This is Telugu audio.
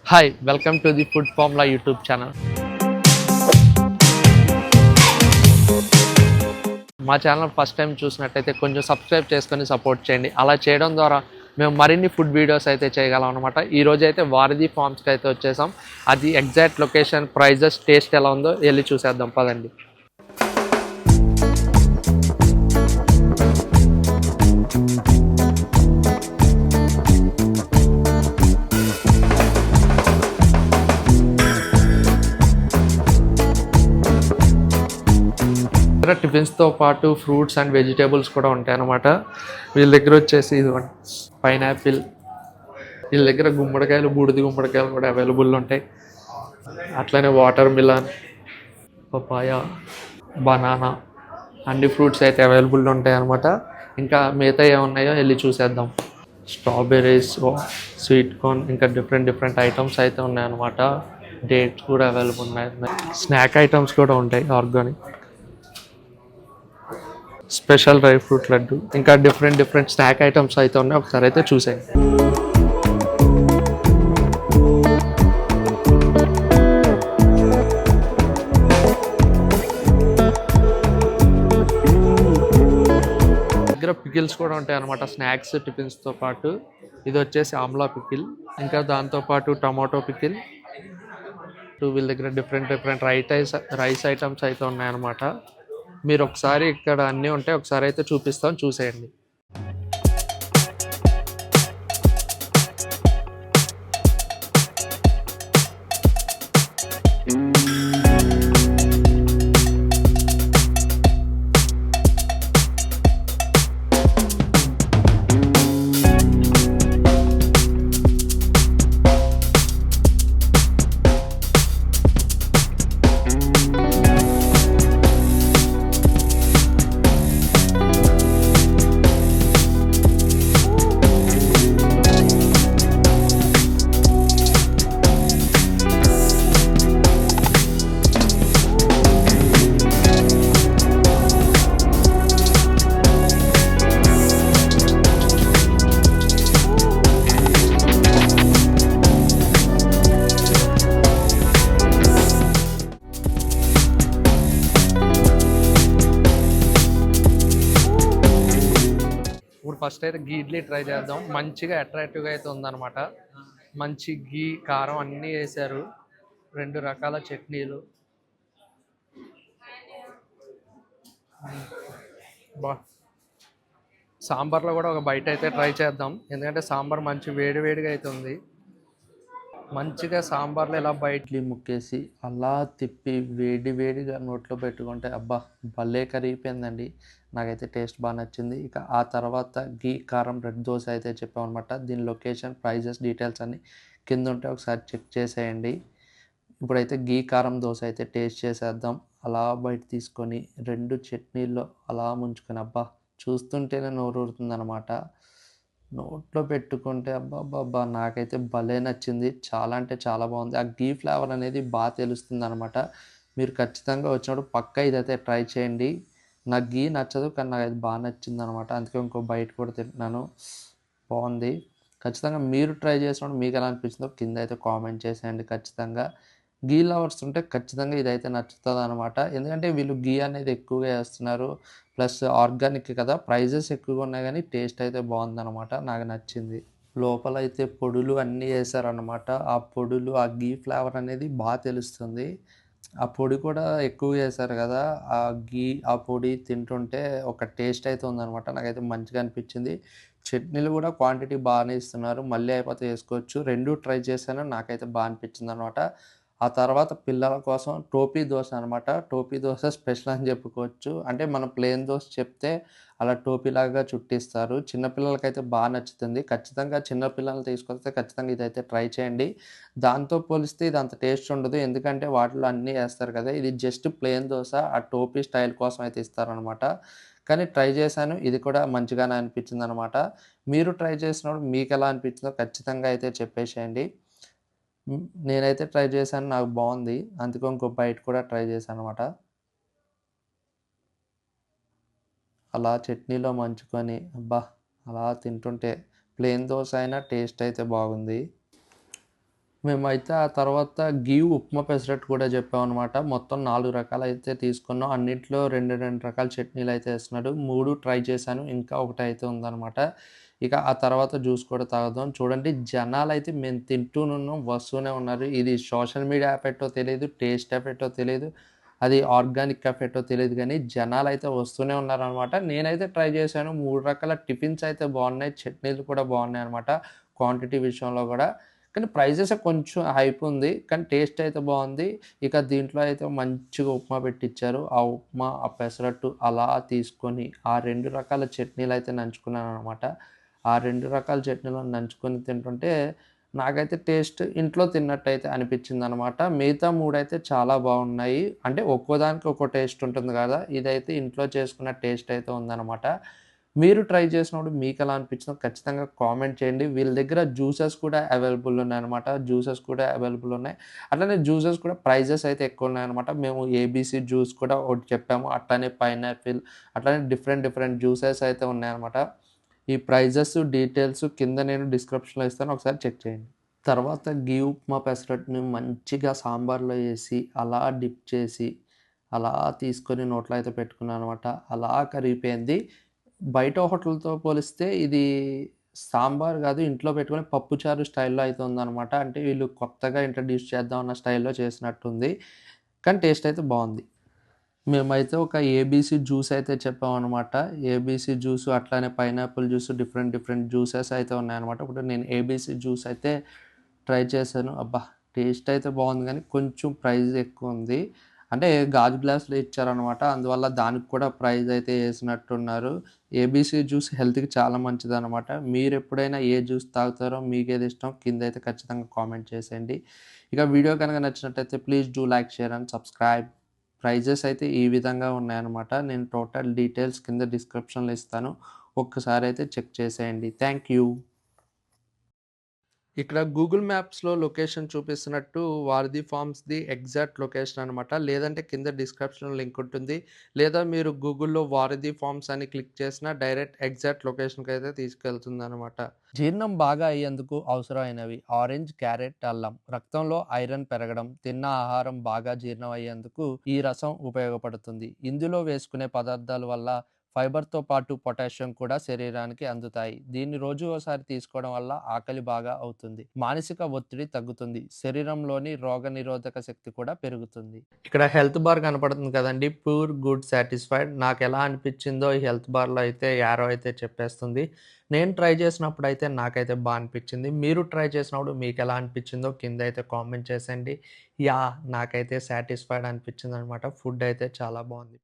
Hi, welcome to the Food Formula YouTube channel. మా ఛానల్ ఫస్ట్ టైం చూసినట్టయితే కొంచెం సబ్స్క్రైబ్ చేసుకొని సపోర్ట్ చేయండి. అలా చేయడం ద్వారా మేము మరిన్ని ఫుడ్ వీడియోస్ అయితే చేయగలం అనమాట. ఈరోజు అయితే వారధి ఫార్మ్స్కి అయితే వచ్చేసాం. అది ఎగ్జాక్ట్ లొకేషన్, ప్రైజెస్, టేస్ట్ ఎలా ఉందో వెళ్ళి చూసేద్దాం పదండి. టిఫిన్స్తో పాటు ఫ్రూట్స్ అండ్ వెజిటేబుల్స్ కూడా ఉంటాయి అన్నమాట. వీళ్ళ దగ్గర వచ్చేసి ఇది పైనాపిల్, వీళ్ళ దగ్గర గుమ్మడికాయలు, బూడిది గుమ్మడికాయలు కూడా అవైలబుల్ ఉంటాయి. అట్లనే వాటర్ మిలన్, పపాయ, బనానా అన్ని ఫ్రూట్స్ అయితే అవైలబుల్ ఉంటాయి అన్నమాట. ఇంకా మిగతా ఏమున్నాయో వెళ్ళి చూసేద్దాం. స్ట్రాబెర్రీస్, స్వీట్ కార్న్, ఇంకా డిఫరెంట్ ఐటమ్స్ అయితే ఉన్నాయన్నమాట. డేట్స్ కూడా అవైలబుల్ ఉన్నాయి. స్నాక్ ఐటమ్స్ కూడా ఉంటాయి, organic, special dry fruit laddu, ఇంకా డిఫరెంట్ స్నాక్ ఐటమ్స్ అయితే ఉన్నాయి. ఒకసారి అయితే చూసేయండి. దగ్గర పికిల్స్ కూడా ఉంటాయి అన్నమాట, స్నాక్స్ టిఫిన్స్తో పాటు. ఇది వచ్చేసి ఆమ్లా పికిల్, ఇంకా దాంతోపాటు టమాటో పికిల్. వీళ్ళ దగ్గర డిఫరెంట్ రైస్ ఐటమ్స్ అయితే ఉన్నాయన్నమాట. మీరు ఒకసారి ఇక్కడ అన్నీ ఉంటాయి, ఒకసారి అయితే చూపిస్తాం, చూసేయండి. ఇప్పుడు ఫస్ట్ అయితే గీ ఇడ్లీ ట్రై చేద్దాం. మంచిగా అట్రాక్టివ్గా అయితే ఉందన్నమాట. మంచి గీ, కారం అన్నీ వేసారు. 2 రకాల చట్నీలు. బా, సాంబార్లో కూడా ఒక బయట అయితే ట్రై చేద్దాం, ఎందుకంటే సాంబార్ మంచి వేడిగా అయితే ఉంది. మంచిగా సాంబార్లో ఇలా బయటలు ముక్కేసి అలా తిప్పి వేడిగా నోట్లో పెట్టుకుంటే అబ్బా భలే కరిగిపోయిందండి. నాకైతే టేస్ట్ బాగా నచ్చింది. ఇక ఆ తర్వాత గీ కారం రెడ్ దోశ అయితే చెప్పామన్నమాట. దీని లొకేషన్, ప్రైజెస్, డీటెయిల్స్ అన్నీ కింద ఉంటే ఒకసారి చెక్ చేసేయండి. ఇప్పుడైతే గీ కారం దోశ అయితే టేస్ట్ చేసేద్దాం. అలా బయట తీసుకొని 2 చట్నీల్లో అలా ముంచుకొని అబ్బా చూస్తుంటేనే నోరూరుతుందన్నమాట. నోట్లో పెట్టుకుంటే అబ్బబ్బబ్బా! నాకైతే భలే నచ్చింది. చాలా అంటే చాలా బాగుంది. ఆ ఘీ ఫ్లేవర్ అనేది బాగా తెలుస్తుందనమాట. మీరు ఖచ్చితంగా వచ్చినప్పుడు పక్కా ఇదైతే ట్రై చేయండి. నాకు ఘీ నచ్చదు, కానీ నాకైతే బాగా నచ్చిందనమాట. అందుకే ఇంకో బైట్ కూడా తింటున్నాను. బాగుంది. ఖచ్చితంగా మీరు ట్రై చేసినప్పుడు మీకు ఎలా అనిపించిందో కింద అయితే కామెంట్ చేసేయండి ఖచ్చితంగా. ఘీ లవర్స్ ఉంటే ఖచ్చితంగా ఇదైతే నచ్చుతుందనమాట. ఎందుకంటే వీళ్ళు ఘీ అనేది ఎక్కువగా వేస్తున్నారు. ప్లస్ ఆర్గానిక్ కదా, ప్రైజెస్ ఎక్కువగా ఉన్నాయి, కానీ టేస్ట్ అయితే బాగుందన్నమాట. నాకు నచ్చింది. లోపల అయితే పొడులు అన్నీ వేసారనమాట. ఆ పొడులు, ఆ ఘీ ఫ్లేవర్ అనేది బాగా తెలుస్తుంది. ఆ పొడి కూడా ఎక్కువ వేసారు కదా, ఆ ఘీ, ఆ పొడి తింటుంటే ఒక టేస్ట్ అయితే ఉందనమాట. నాకైతే మంచిగా అనిపించింది. చట్నీలు కూడా క్వాంటిటీ బాగానే ఇస్తున్నారు, మళ్ళీ అయిపోతే వేసుకోవచ్చు. 2 ట్రై చేశాను, నాకైతే బాగా అనిపించింది అనమాట. ఆ తర్వాత పిల్లల కోసం టోపీ దోశ అనమాట. టోపీ దోశ స్పెషల్ అని చెప్పుకోవచ్చు. అంటే మనం ప్లెయిన్ దోశ చెప్తే అలా టోపీలాగా చుట్టిస్తారు. చిన్నపిల్లలకైతే బాగా నచ్చుతుంది. ఖచ్చితంగా చిన్న పిల్లల్ని తీసుకొస్తే ఖచ్చితంగా ఇదైతే ట్రై చేయండి. దాంతో పోలిస్తే ఇది అంత టేస్ట్ ఉండదు, ఎందుకంటే వాటిలో అన్నీ వేస్తారు కదా. ఇది జస్ట్ ప్లెయిన్ దోశ ఆ టోపీ స్టైల్ కోసం అయితే ఇస్తారనమాట. కానీ ట్రై చేశాను, ఇది కూడా మంచిగానే అనిపించిందనమాట. మీరు ట్రై చేసినప్పుడు మీకు ఎలా అనిపించిందో ఖచ్చితంగా అయితే చెప్పేసేయండి. నేనైతే ట్రై చేశాను, నాకు బాగుంది. అందుకే ఇంకో బైట్ కూడా ట్రై చేశాననమాట. అలా చట్నీలో మంచుకొని అబ్బా అలా తింటుంటే ప్లెయిన్ దోశ అయినా టేస్ట్ అయితే బాగుంది. మేమైతే ఆ తర్వాత గివ్ ఉప్మా పెసరట్టు కూడా చెప్పామనమాట. మొత్తం 4 రకాలైతే తీసుకున్నాం. అన్నిట్లో 2, 2 రకాల చట్నీలైతే ఏస్తున్నాడు. 3 ట్రై చేశాను. ఇంకా ఒకటైతే ఉందనమాట. ఇక ఆ తర్వాత జ్యూస్ కూడా తాగుదాం. చూడండి జనాలైతే మేము తింటూనున్నాం, వస్తూనే ఉన్నారు. ఇది సోషల్ మీడియా ఎఫెక్టో తెలీదు, టేస్ట్ ఎఫెక్టో తెలీదు, అది ఆర్గానిక్ ఎఫెక్టో తెలీదు గానీ జనాలైతే వస్తూనే ఉన్నారనమాట. నేనైతే ట్రై చేశాను. 3 రకాల టిఫిన్స్ అయితే బాగున్నాయి. చట్నీలు కూడా బాగున్నాయనమాట. క్వాంటిటీ విషయంలో గూడా. కానీ ప్రైజెస్ కొంచెం హైప్ ఉంది. కానీ టేస్ట్ అయితే బావుంది. ఇక దీంట్లో అయితే మంచిగా ఉప్మా పెట్టిచ్చారు. ఆ ఉప్మా, ఆ పెసరట్టు అలా తీసుకొని ఆ 2 రకాల చట్నీలైతే నంచుకున్నాననమాట. ఆ 2 రకాల చట్నీలను నంచుకొని తింటుంటే నాకైతే టేస్ట్ ఇంట్లో తిన్నట్టయితే అనిపిచ్చిందనమాట. మిగతా 3 అయితే చాలా బావున్నాయి. అంటే ఒక్కోదానికి ఒక్కో టేస్ట్ ఉంటుంది గదా! ఇదైతే ఇంట్లో చేసుకున్న టేస్ట్ అయితే ఉందనమాట. మీరు ట్రై చేసినప్పుడు మీకెలా అనిపించిందో ఖచ్చితంగా కామెంట్ చేయండి. వీళ్ళ దగ్గర జ్యూసెస్ కూడా అవైలబుల్ ఉన్నాయన్నమాట. జ్యూసెస్ కూడా అవైలబుల్ ఉన్నాయి. అట్లనే జ్యూసెస్ కూడా ప్రైజెస్ అయితే ఎక్కువున్నాయన్నమాట. మేము ఏబీసీ జ్యూస్ కూడా ఒకటి చెప్పాము. అట్లనే పైనాపిల్ అట్లనే డిఫరెంట్ డిఫరెంట్ జ్యూసెస్ అయితే ఉన్నాయన్నమాట. ఈ ప్రైజెస్, డీటెయిల్స్ కింద నేను డిస్క్రిప్షన్‌లో ఇస్తాను. ఒకసారి చెక్ చేయండి. తర్వాత గీ ఉప్మా పెసరట్టుని మంచిగా సాంబార్లో ఏసి, అలా డిప్ చేసి, అలా తీసుకొని నోట్లో అయితే పెట్టుకున్నాననమాట. అలా కరిగిపోయింది. బయట హోటల్‌తో పోలిస్తే ఇది సాంబార్ గాదు, ఇంట్లో పెట్టుకొని పప్పుచారు స్టైల్‌లో అయితే ఉందనమాట. అంటే వీళ్ళు కొత్తగా ఇంట్రొడ్యూస్ చేద్దాం అన్న స్టైల్‌లో చేసినట్టుంది. కానీ టేస్ట్ అయితే బావుంది. మేమైతే ఒక ఏబీసీ జ్యూస్ అయితే చెప్పామనమాట. ఏబీసీ జ్యూసు అట్లానే pineapple juice different different juices అయితే ఉన్నాయన్నమాట. ఇప్పుడు నేను ఏబీసీ జ్యూస్ అయితే ట్రై చేశాను. అబ్బా! టేస్ట్ అయితే బావుంది గానీ కొంచెం ప్రైస్ ఎక్కువుంది. అంటే గాజు గ్లాస్‌లో ఇచ్చారనమాట. అందువల్ల దానికి కూడా ప్రైస్ అయితే యేసినట్టున్నారు. ఏబీసీ జ్యూస్ హెల్త్‌కి చాలా మంచిదనమాట. మీరెప్పుడైనా ఏ జ్యూస్ తాగుతారో, మీకేది ఇష్టం కిందైతే ఖచ్చితంగా కామెంట్ చేసేయండి. ఇక వీడియో కనుక నచ్చినట్టయితే please do like, share and subscribe. Prizes అయితే ఈ విధంగా ఉన్నాయన్నమాట. నేను టోటల్ డీటెయిల్స్ కింద డిస్క్రిప్షన్‌లో ఇస్తాను. ఒక్కసారైతే చెక్ చేసేయండి. Thank you. ఇక్కడ గూగుల్ మ్యాప్స్‌లో లొకేషన్ చూపిస్తున్నట్టు వారధి ఫార్మ్స్‌ది ఎగ్జాక్ట్ లొకేషన్ అనమాట. లేదంటే కింద డిస్క్రిప్షన్‌లో లింక్ ఉంటుంది. లేదా మీరు గూగుల్‌లో వారధి ఫార్మ్స్ అని క్లిక్ చేసినా డైరెక్ట్ ఎగ్జాక్ట్ లొకేషన్‌కైతే తీసుకెళ్తుందనమాట. జీర్ణం బాగా అయ్యేందుకు అవసరమైనవి ఆరెంజ్, క్యారెట్, అల్లం. రక్తంలో ఐరన్ పెరగడం, తిన్న ఆహారం బాగా జీర్ణం అయ్యేందుకు ఈ రసం ఉపయోగపడుతుంది. ఇందులో వేసుకునే పదార్థాల వల్ల ఫైబర్‌తో పాటు పొటాషియం కూడా శరీరానికి అందుతాయి. దీన్ని రోజుకోసారి తీసుకోవడం వల్ల ఆకలి బాగా అవుతుంది. మానసిక ఒత్తిడి తగ్గుతుంది. శరీరంలోని రోగనిరోధక శక్తి కూడా పెరుగుతుంది. ఇక్కడ హెల్త్ బార్ కనపడుతుంది కదండీ! Pure, good, satisfied. నాకెలా అనిపించిందో ఈ హెల్త్ బార్‌లో అయితే యారో అయితే చెప్పేస్తుంది. నేను ట్రై చేసినప్పుడైతే నాకైతే అనిపించింది. మీరు ట్రై చేసినప్పుడు మీకెలా అనిపించిందో కిందైతే కామెంట్ చేసేయండి. యాహ్! నాకైతే సాటిస్ఫైడ్ అనిపించిందనమాట. ఫుడ్ అయితే చాలా బావుంది.